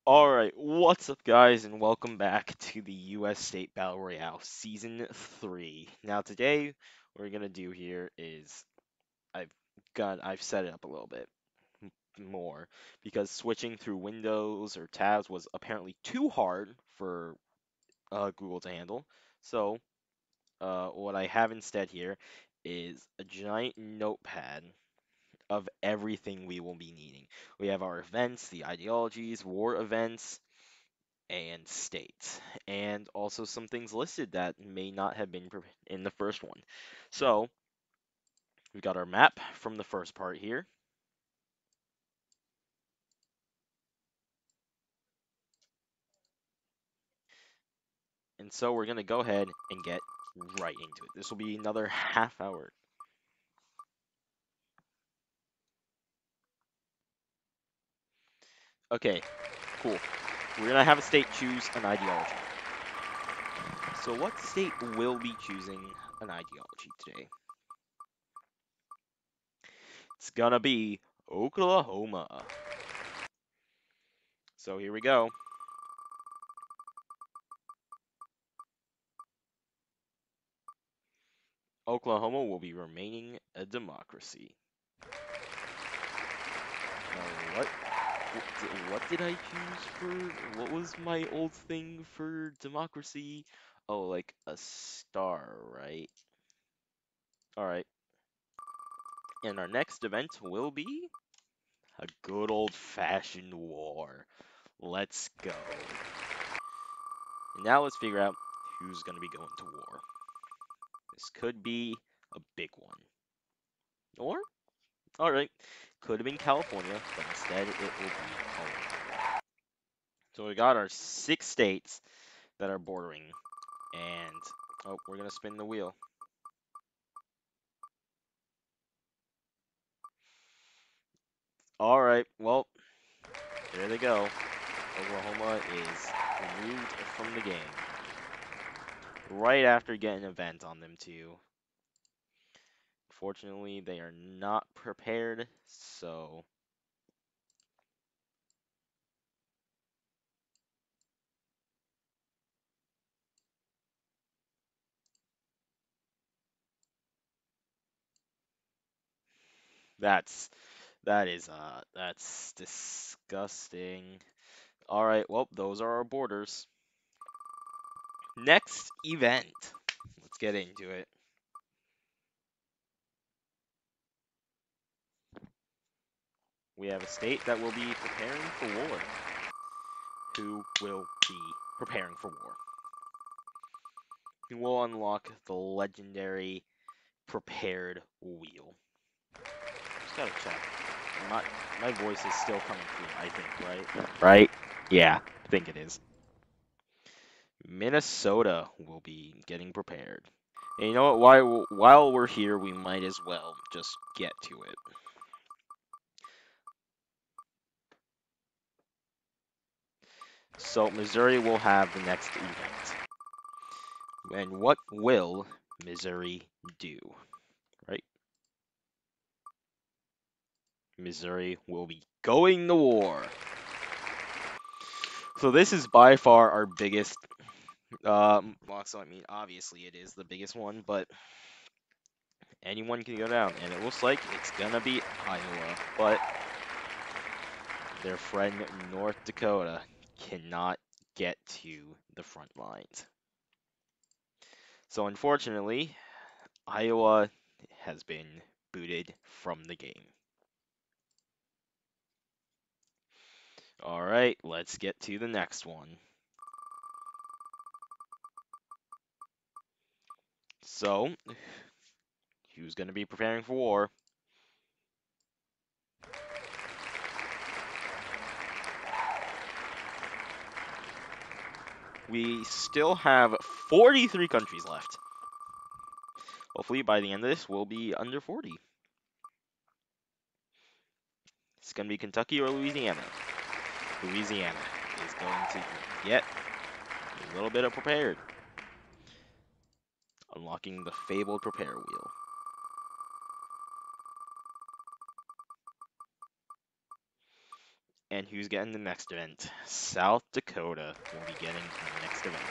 Alright, what's up guys and welcome back to the US State Battle Royale Season 3. Now today, what we're gonna do here is I've I've set it up a little bit more because switching through windows or tabs was apparently too hard for Google to handle. So, what I have instead here is a giant notepad of everything we will be needing. We have our events, the ideologies, war events, and states, and also some things listed that may not have been in the first one. So we've got our map from the first part here, and so we're gonna go ahead and get right into it. This will be another half hour. Okay, cool. We're gonna have a state choose an ideology. So what state will be choosing an ideology today? It's gonna be Oklahoma. So here we go. Oklahoma will be remaining a democracy. Now, what did I choose for? What was my old thing for democracy? Oh, like a star, right? All right. And our next event will be a good old-fashioned war. Let's go. And now let's figure out who's going to be going to war. This could be a big one. Or, all right, could have been California, but instead it will be Colorado. So we got our 6 states that are bordering. And, oh, we're going to spin the wheel. Alright, well, there they go. Oklahoma is removed from the game. Right after getting an event on them, too. Fortunately, they are not prepared, so... That's... that's disgusting. Alright, well, those are our borders. Next event. Let's get into it. We have a state that will be preparing for war. Who will be preparing for war? You will unlock the legendary prepared wheel. Just gotta check. My voice is still coming through, I think, right? Right? Yeah, I think it is. Minnesota will be getting prepared. And you know what? While we're here, we might as well just get to it. So Missouri will have the next event. And what will Missouri do? Right? Missouri will be going to war. So this is by far our biggest. Well, so I mean, obviously it is the biggest one, but anyone can go down, and it looks like it's gonna be Iowa, but their friend North Dakota cannot get to the front lines. So unfortunately, Iowa has been booted from the game. All right, let's get to the next one. So, who's going to be preparing for war? We still have 43 countries left. Hopefully, by the end of this, we'll be under 40. It's going to be Kentucky or Louisiana. Louisiana is going to get a little bit of prepared. Unlocking the fabled prepare wheel. And who's getting the next event? South Dakota will be getting the next event.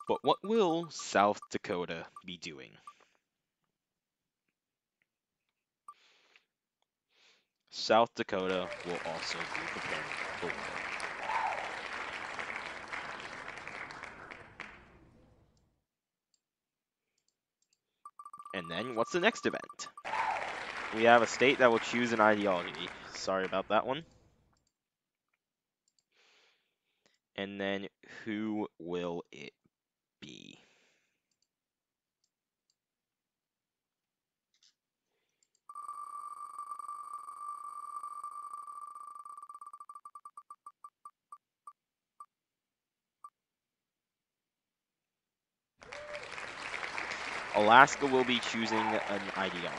But what will South Dakota be doing? South Dakota will also be preparing for war. And then, what's the next event? We have a state that will choose an ideology. Sorry about that one. And then, who will it be? Alaska will be choosing an ideology.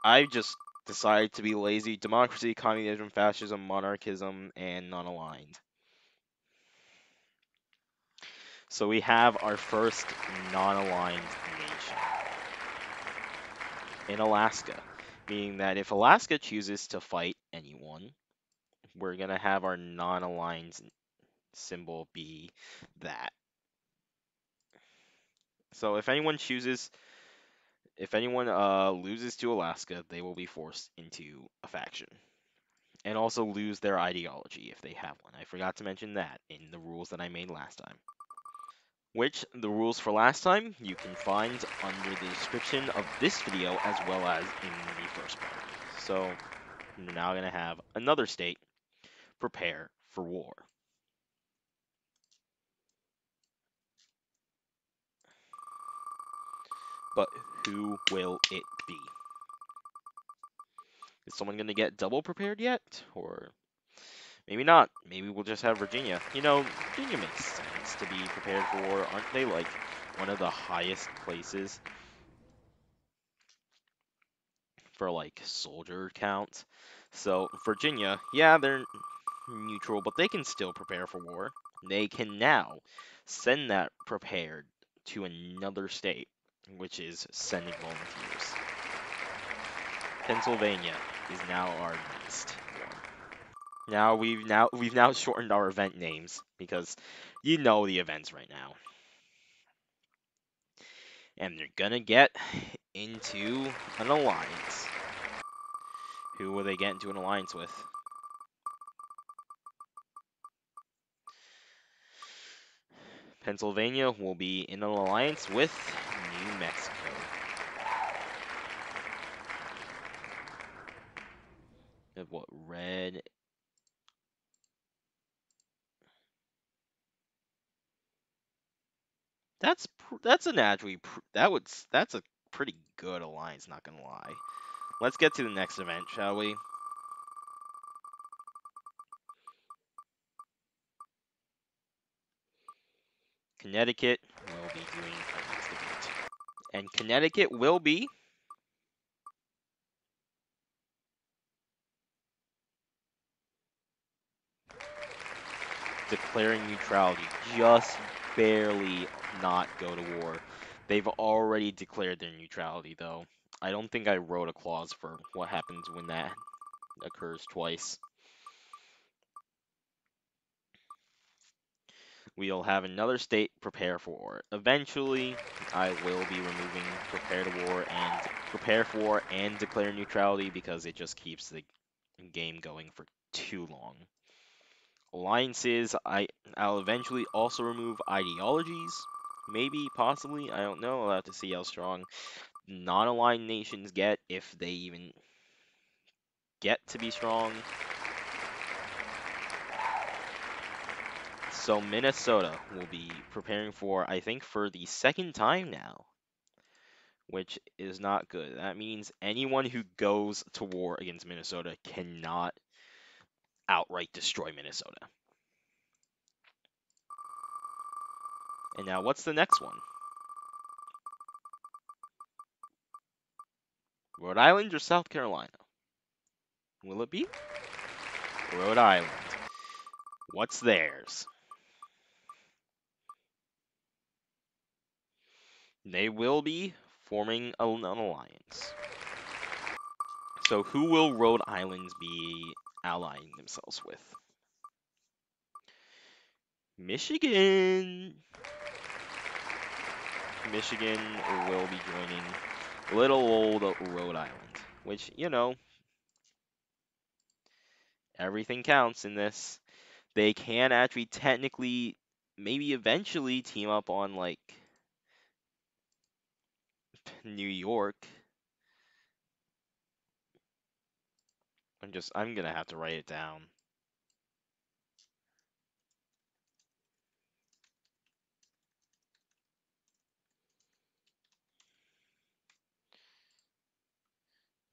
I just decided to be lazy. Democracy, communism, fascism, monarchism, and non-aligned. So we have our first non-aligned nation in Alaska, meaning that if Alaska chooses to fight anyone, we're going to have our non-aligned symbol be that. So if anyone loses to Alaska, they will be forced into a faction. And also lose their ideology if they have one. I forgot to mention that in the rules that I made last time. Which, the rules for last time, you can find under the description of this video as well as in the first part. So, we're now going to have another state prepare for war. But who will it be? Is someone going to get double prepared yet? Or maybe not. Maybe we'll just have Virginia. You know, Virginia makes sense to be prepared for war. Aren't they like one of the highest places for like soldier count? So Virginia, yeah, they're neutral, but they can still prepare for war. They can now send that prepared to another state, which is sending volunteers. Pennsylvania is now our next one. We've now shortened our event names because you know the events right now. And they're gonna get into an alliance. Who will they get into an alliance with? Pennsylvania will be in an alliance with New Mexico. What, red? That's a naturally that's a pretty good alliance, not gonna lie. Let's get to the next event, shall we? Connecticut will be doing our next event. And Connecticut will be declaring neutrality. Just barely not go to war. They've already declared their neutrality, though. I don't think I wrote a clause for what happens when that occurs twice. We'll have another state prepare for war. Eventually, I will be removing prepare for war and declare neutrality because it just keeps the game going for too long. Alliances, I'll eventually also remove ideologies. Maybe, possibly, I don't know. I'll have to see how strong non-aligned nations get, if they even get to be strong. So Minnesota will be preparing for, I think, for the second time now, which is not good. That means anyone who goes to war against Minnesota cannot outright destroy Minnesota. And now, what's the next one? Rhode Island or South Carolina? Will it be? Rhode Island. What's theirs? They will be forming an alliance. So who will Rhode Island be allying themselves with? Michigan. Michigan will be joining little old Rhode Island, which, you know, everything counts in this. They can actually technically, maybe eventually team up on like New York. I'm gonna have to write it down.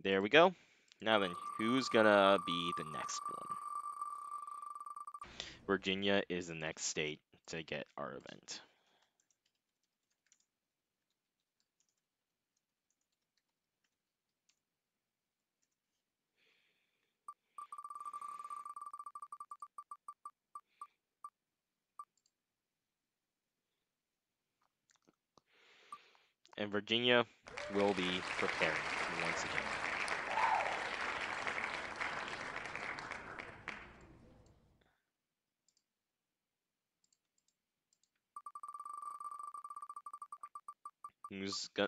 There we go. Now then, who's gonna be the next one? Virginia is the next state to get our event. And Virginia will be preparing once again.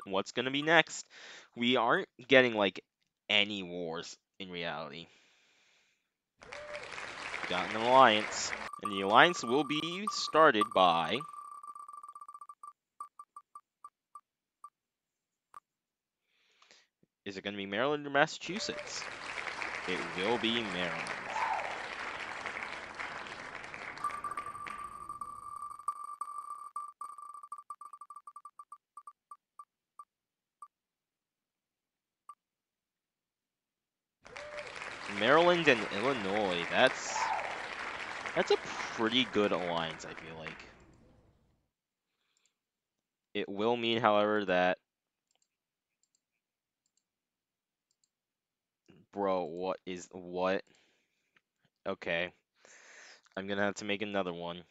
What's gonna be next? We aren't getting like any wars in reality. We got an alliance, and the alliance will be started by. Is it gonna be Maryland or Massachusetts? It will be Maryland. Maryland and Illinois. That's a pretty good alliance, I feel like. It will mean, however, that bro, what? Okay. I'm gonna have to make another one.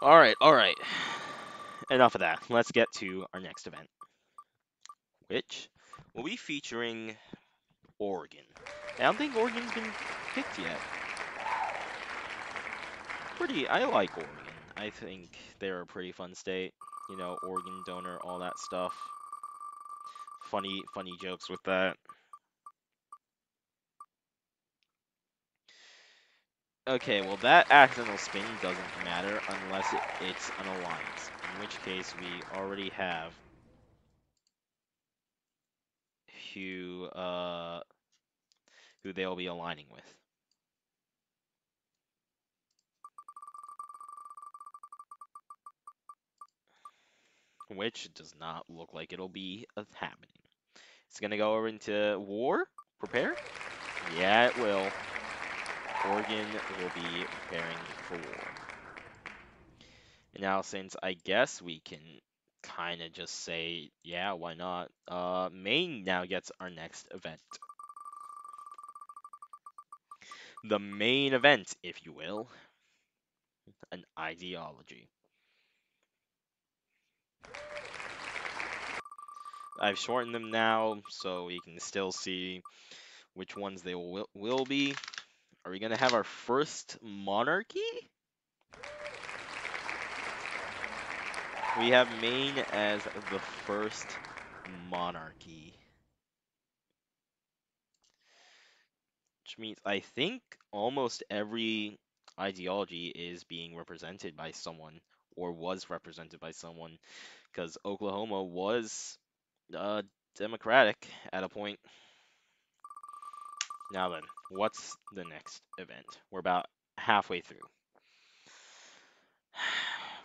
Alright, alright. Enough of that. Let's get to our next event, which will be featuring Oregon. I don't think Oregon's been picked yet. I like Oregon. I think they're a pretty fun state. You know, Oregon donor, all that stuff. Funny jokes with that. Okay, well that accidental spin doesn't matter unless it's an alliance, in which case we already have who who they'll be aligning with. Which does not look like it'll be happening. It's gonna go over into war? Prepare? Yeah, it will. Oregon will be preparing for war. And now, since I guess we can kind of just say, yeah, why not? Maine now gets our next event. The main event, if you will. An ideology. I've shortened them now, so you can still see which ones they will be. Are we gonna have our first monarchy? We have Maine as the first monarchy. Which means I think almost every ideology is being represented by someone or was represented by someone because Oklahoma was Democratic at a point. Now then, what's the next event? We're about halfway through.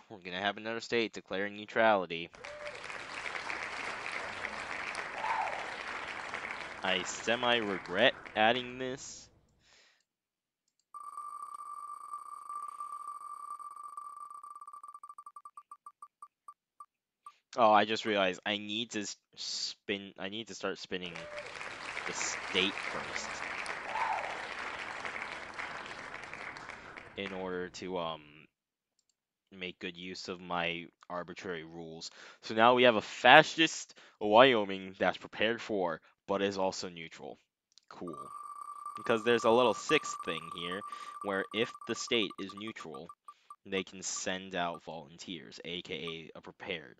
We're gonna have another state declaring neutrality. I semi-regret adding this. Oh, I just realized I need to spin. I need to start spinning the state first in order to make good use of my arbitrary rules. So now we have a fascist Wyoming that's prepared for, but is also neutral. Cool. Because there's a little sixth thing here, where if the state is neutral, they can send out volunteers, aka a prepared.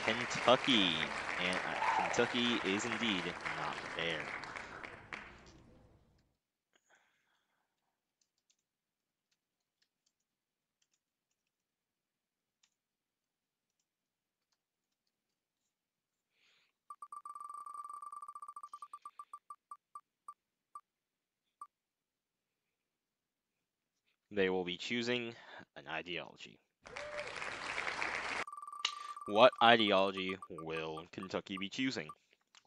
Kentucky, and Kentucky is indeed not prepared. They will be choosing an ideology. What ideology will Kentucky be choosing?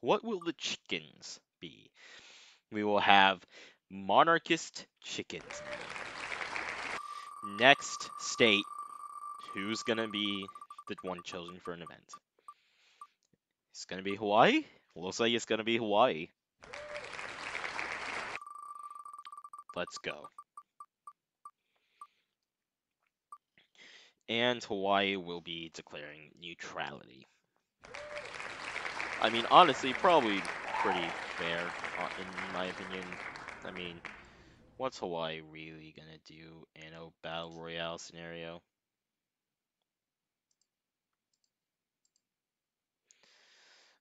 What will the chickens be? We will have monarchist chickens now. Next state, who's gonna be the one chosen for an event? It's gonna be Hawaii? Looks like it's gonna be Hawaii. Let's go. And Hawaii will be declaring neutrality. I mean, honestly, probably pretty fair, in my opinion. I mean, what's Hawaii really gonna do in a battle royale scenario?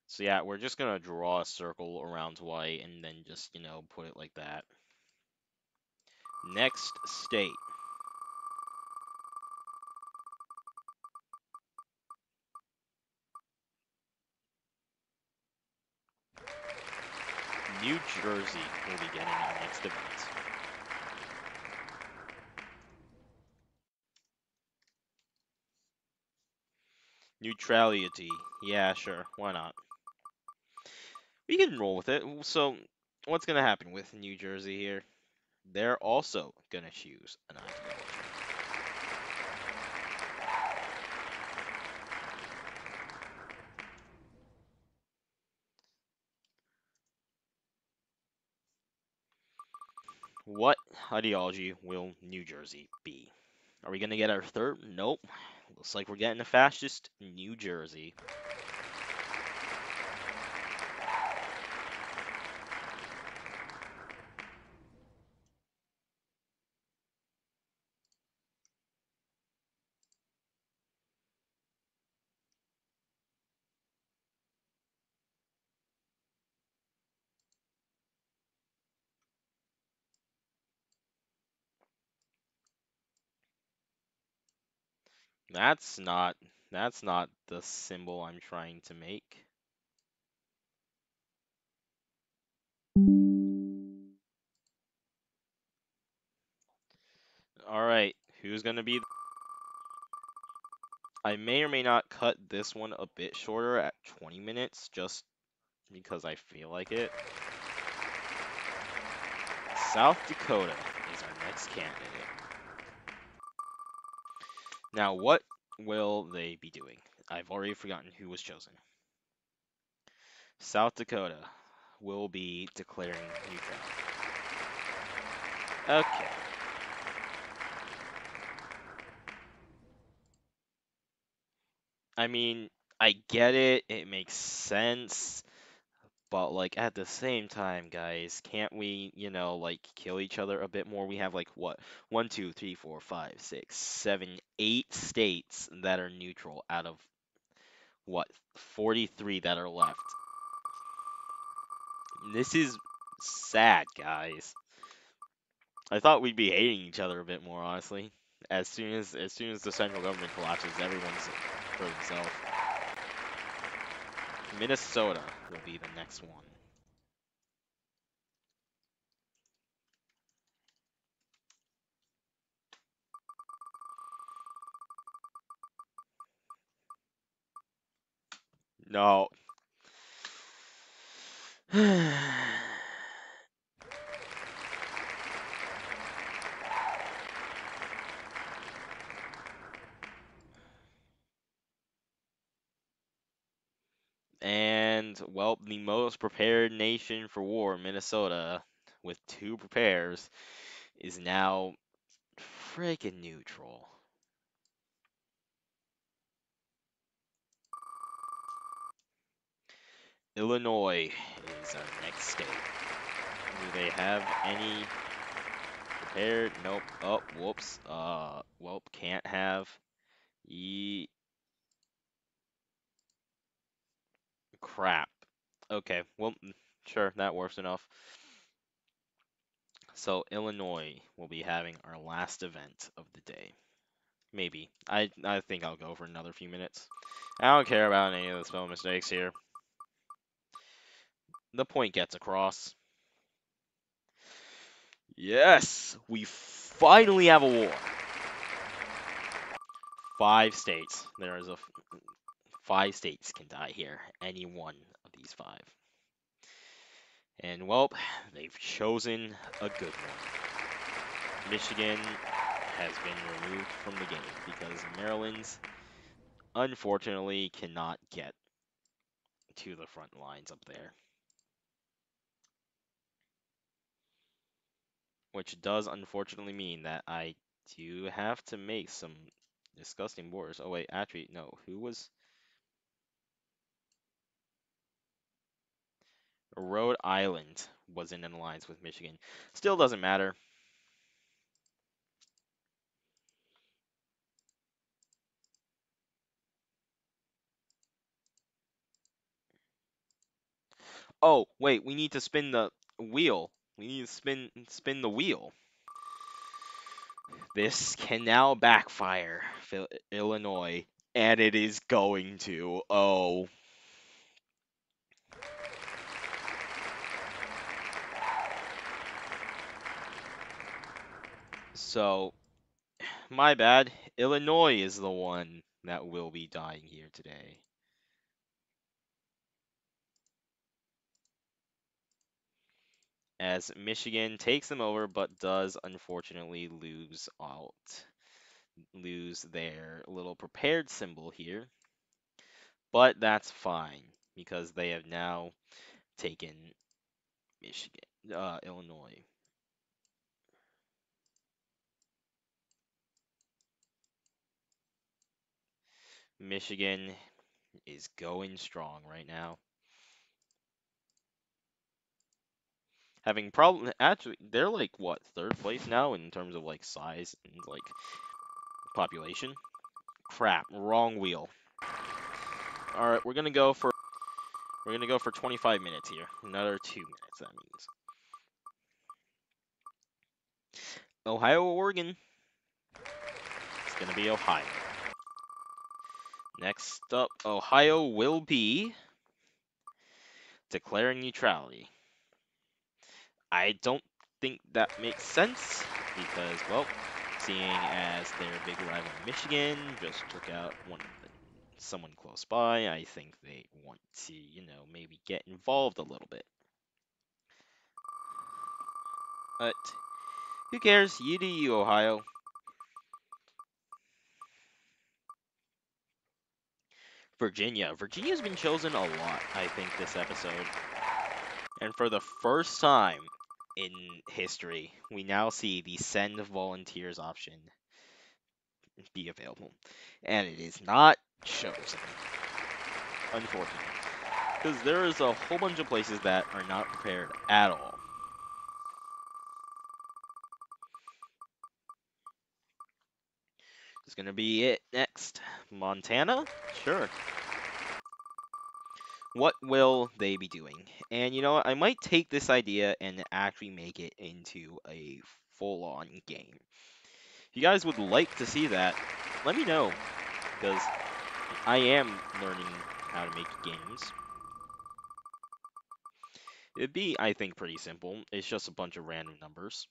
So yeah, we're just gonna draw a circle around Hawaii and then just, put it like that. Next state. New Jersey will be getting our next event. Neutrality. Yeah, sure. Why not? We can roll with it. So, what's gonna happen with New Jersey here? They're also gonna choose an ideology. What ideology will New Jersey be? Are we gonna get our third? Nope. Looks like we're getting a fascist New Jersey. That's not that's not the symbol I'm trying to make. All right, who's gonna be? I may or may not cut this one a bit shorter at 20 minutes, just because I feel like it. South Dakota is our next candidate. Now, what will they be doing? I've already forgotten who was chosen. South Dakota will be declaring neutrality. Okay. I mean, I get it. It makes sense. But, like, at the same time, guys, can't we, like, kill each other a bit more? We have, like, what? 1, 2, 3, 4, 5, 6, 7, 8 states that are neutral out of, what, 43 that are left. This is sad, guys. I thought we'd be hating each other a bit more, honestly. As soon as the central government collapses, everyone's for themselves. Minnesota will be the next one. No. And, well, the most prepared nation for war, Minnesota, with 2 prepares, is now freaking neutral. Illinois is our next state. Do they have any prepared? Nope. Oh, whoops. Well, can't have. Ye crap. Okay, well, sure, that works enough. So Illinois will be having our last event of the day. Maybe. I think I'll go for another few minutes. I don't care about any of the spell mistakes here. The point gets across. Yes, we finally have a war. 5 states. There is a 5 states can die here. Any one of these 5. And well, they've chosen a good one. Michigan has been removed from the game because Maryland's unfortunately cannot get to the front lines up there. Which does unfortunately mean that I do have to make some disgusting wars. Oh wait, actually, no. Who was... Rhode Island was in an alliance with Michigan. Still doesn't matter. Oh, wait, we need to spin the wheel. We need to spin the wheel. This can now backfire, Illinois, and it is going to. Oh. So, my bad. Illinois is the one that will be dying here today. As Michigan takes them over, but does unfortunately lose their little prepared symbol here. But that's fine because they have now taken Illinois. Michigan is going strong right now. Having problem actually they're like what, 3rd place now in terms of like size and like population. Crap, wrong wheel. All right, we're going to go for 25 minutes here. Another 2 minutes that means. Ohio or Oregon? It's going to be Ohio. Next up, Ohio will be declaring neutrality. I don't think that makes sense because, well, seeing as their big rival Michigan just took out someone close by, I think they want to, maybe get involved a little bit. But who cares? You do you, Ohio. Virginia. Virginia's been chosen a lot, I think, this episode. And for the first time in history, we now see the send volunteers option be available. And it is not chosen, unfortunately. Because there is a whole bunch of places that are not prepared at all. It's going to be it next. Montana? Sure. What will they be doing? And you know what? I might take this idea and actually make it into a full-on game. If you guys would like to see that, let me know. Because I am learning how to make games. It'd be, I think, pretty simple. It's just a bunch of random numbers.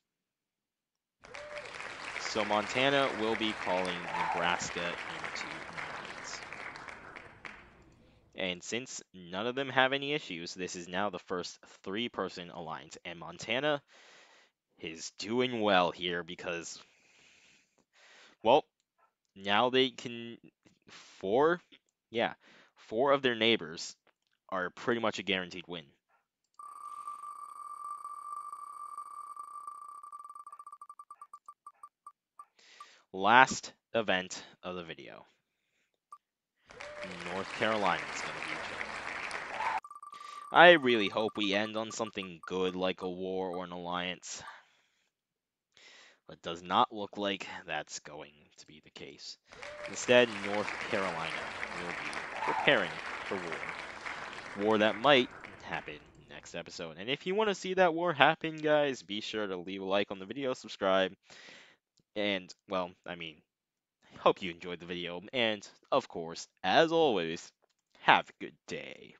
So Montana will be calling Nebraska into an alliance. And since none of them have any issues, this is now the first 3-person alliance. And Montana is doing well here because, well, now they can... 4 of their neighbors are pretty much a guaranteed win. Last event of the video. North Carolina is going to be chosen. I really hope we end on something good like a war or an alliance. But it does not look like that's going to be the case. Instead, North Carolina will be preparing for war. War that might happen next episode. And if you want to see that war happen, guys, be sure to leave a like on the video, subscribe, and, well, I mean, hope you enjoyed the video. And, of course, as always, have a good day.